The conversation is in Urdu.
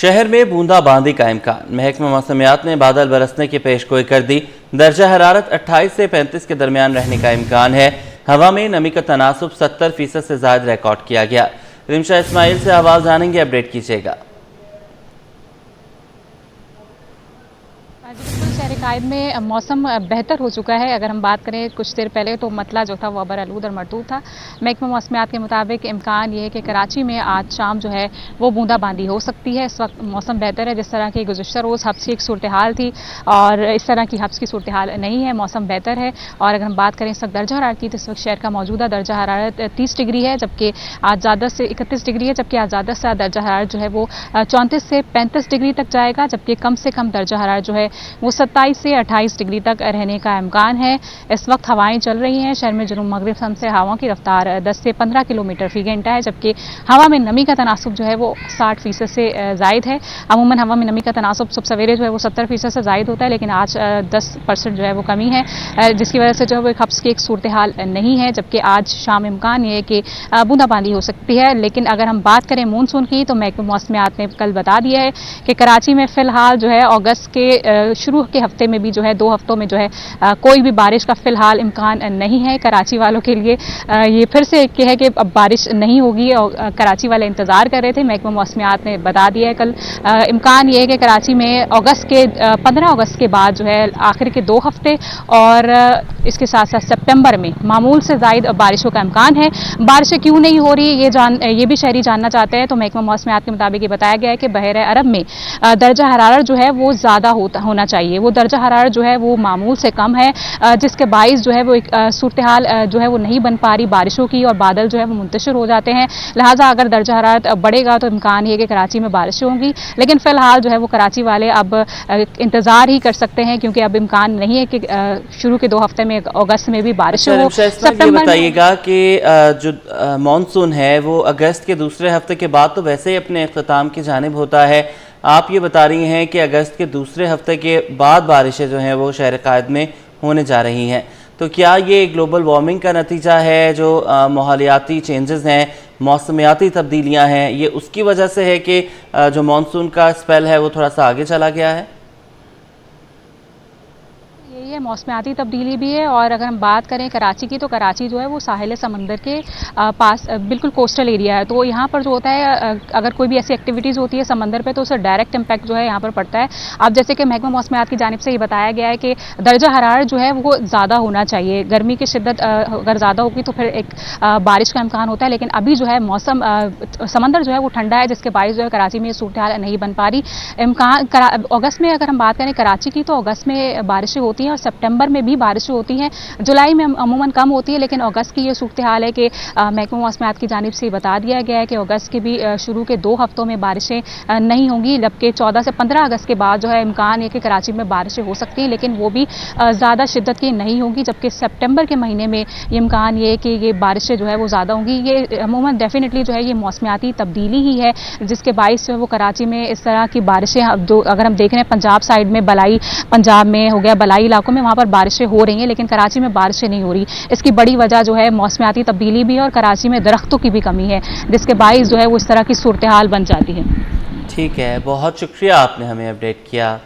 شہر میں بوندا باندی کا امکان۔ محکمہ موسمیات نے بادل برسنے کی پیشگوئی کر دی۔ درجہ حرارت 28 سے 35 کے درمیان رہنے کا امکان ہے۔ ہوا میں نمی کا تناسب 70% سے زائد ریکارڈ کیا گیا۔ رمشا اسماعیل سے آواز جانیں گے، اپڈیٹ کیجیے گا۔ شہر قائد میں موسم بہتر ہو چکا ہے۔ اگر ہم بات کریں کچھ دیر پہلے تو مطلع جو تھا وہ ابرآلود اور مرطوب تھا۔ محکمہ موسمیات کے مطابق امکان یہ ہے کہ کراچی میں آج شام جو ہے وہ بوندا باندی ہو سکتی ہے۔ اس وقت موسم بہتر ہے، جس طرح کی گزشتہ روز حبس کی ایک صورتحال تھی اور اس طرح کی حبس کی صورتحال نہیں ہے، موسم بہتر ہے۔ اور اگر ہم بات کریں اس وقت درجہ حرارت کی تو اس وقت شہر کا موجودہ درجہ حرارت 30 ڈگری ہے، جبکہ آج زیادہ سے 31 ڈگری ہے، جبکہ آج زیادہ سے زیادہ درجہ حرارت جو ہے وہ 34 سے 35 ڈگری تک جائے گا، جبکہ کم سے کم درجہ حرارت جو ہے وہ 27 سے 28 ڈگری تک رہنے کا امکان ہے۔ اس وقت ہوائیں چل رہی ہیں شہر میں جنوب مغرب سمت سے ہواؤں کی رفتار 10 سے 15 کلومیٹر فی گھنٹہ ہے، جبکہ ہوا میں نمی کا تناسب جو ہے وہ 60% سے زائد ہے۔ عموماً ہوا میں نمی کا تناسب صبح سویرے جو ہے وہ 70% سے زائد ہوتا ہے، لیکن آج 10% جو ہے وہ کمی ہے، جس کی وجہ سے جو ہے وہ ایک حبس کی ایک صورتحال نہیں ہے، جبکہ آج شام امکان یہ ہے کہ بوندا باندی ہو سکتی ہے۔ لیکن اگر ہم بات کریں مونسون کی تو محکمہ موسمیات نے کل بتا دیا ہے کہ کراچی میں فی الحال جو ہے اگست کے شروع کے ہفتے میں بھی جو ہے 2 ہفتوں میں جو ہے کوئی بھی بارش کا فی الحال امکان نہیں ہے۔ کراچی والوں کے لیے یہ پھر سے ایک ہے کہ اب بارش نہیں ہوگی اور کراچی والے انتظار کر رہے تھے۔ محکمہ موسمیات نے بتا دیا ہے کل امکان یہ ہے کہ کراچی میں 15 اگست کے بعد جو ہے آخر کے 2 ہفتے اور اس کے ساتھ ساتھ سپٹمبر میں معمول سے زائد بارشوں کا امکان ہے۔ بارشیں کیوں نہیں ہو رہی یہ بھی شہری جاننا چاہتے ہیں، تو محکمہ موسمیات کے مطابق یہ بتایا گیا ہے کہ بحیرہ عرب میں درجہ حرارت جو ہے وہ زیادہ ہونا چاہیے، وہ درجہ حرارت جو ہے وہ معمول سے کم ہے، جس کے باعث جو ہے وہ ایک صورتحال جو ہے وہ نہیں بن پا رہی بارشوں کی، اور بادل جو ہے وہ منتشر ہو جاتے ہیں۔ لہٰذا اگر درجہ حرارت بڑھے گا تو امکان یہ کہ کراچی میں بارشیں ہوں گی، لیکن فی الحال جو ہے وہ کراچی والے اب انتظار ہی کر سکتے ہیں، کیونکہ اب امکان نہیں ہے کہ شروع کے 2 ہفتے میں اگست میں بھی بارشیں ہوں۔ یہ بتائیے گا کہ جو مانسون ہے وہ اگست کے دوسرے ہفتے کے بعد تو ویسے ہی اپنے اختتام کی جانب ہوتا ہے، آپ یہ بتا رہی ہیں کہ اگست کے دوسرے ہفتے کے بعد بارشیں جو ہیں وہ شہر قائد میں ہونے جا رہی ہیں، تو کیا یہ گلوبل وارمنگ کا نتیجہ ہے؟ جو ماحولیاتی چینجز ہیں، موسمیاتی تبدیلیاں ہیں، یہ اس کی وجہ سے ہے کہ جو مانسون کا اسپیل ہے وہ تھوڑا سا آگے چلا گیا ہے؟ یہ موسمیاتی تبدیلی بھی ہے، اور اگر ہم بات کریں کراچی کی تو کراچی جو ہے وہ ساحل سمندر کے پاس بالکل کوسٹل ایریا ہے، تو یہاں پر جو ہوتا ہے اگر کوئی بھی ایسی ایکٹیویٹیز ہوتی ہے سمندر پہ تو اسے ڈائریکٹ امپیکٹ جو ہے یہاں پر پڑتا ہے۔ اب جیسے کہ محکمہ موسمیات کی جانب سے یہ بتایا گیا ہے کہ درجہ حرارت جو ہے وہ زیادہ ہونا چاہیے، گرمی کی شدت اگر زیادہ ہوگی تو پھر ایک بارش کا امکان ہوتا ہے، لیکن ابھی جو ہے موسم سمندر جو ہے وہ ٹھنڈا ہے، جس کے باعث جو ہے کراچی میں صورتحال نہیں بن پا رہی۔ اگست میں اگر ہم بات کریں کراچی کی تو اگست میں بارشیں ہوتی ہیں اور سپٹمبر میں بھی بارشیں ہوتی ہیں، جولائی میں عموماً کم ہوتی ہے، لیکن اگست کی یہ صورتحال ہے کہ محکمہ موسمیات کی جانب سے بتا دیا گیا ہے کہ اگست کے بھی شروع کے 2 ہفتوں میں بارشیں نہیں ہوں گی، جبکہ 14 سے 15 اگست کے بعد جو ہے امکان ہے کہ کراچی میں بارشیں ہو سکتی ہیں، لیکن وہ بھی زیادہ شدت کی نہیں ہوں گی، جبکہ سپٹمبر کے مہینے میں یہ امکان یہ ہے کہ یہ بارشیں جو ہے وہ زیادہ ہوں گی۔ یہ عموماً ڈیفینیٹلی جو ہے یہ موسمیاتی تبدیلی ہی ہے، جس کے باعث جو ہے وہ کراچی میں اس طرح کی بارشیں اگر ہم دیکھ رہے ہیں پنجاب سائڈ میں پنجاب میں ہو گیا، بلائی علاقوں میں وہاں پر بارشیں ہو رہی ہیں، لیکن کراچی میں بارشیں نہیں ہو رہی۔ اس کی بڑی وجہ جو ہے موسمیاتی تبدیلی بھی ہے اور کراچی میں درختوں کی بھی کمی ہے، جس کے باعث جو ہے وہ اس طرح کی صورتحال بن جاتی ہے۔ ٹھیک ہے، بہت شکریہ، آپ نے ہمیں اپڈیٹ کیا۔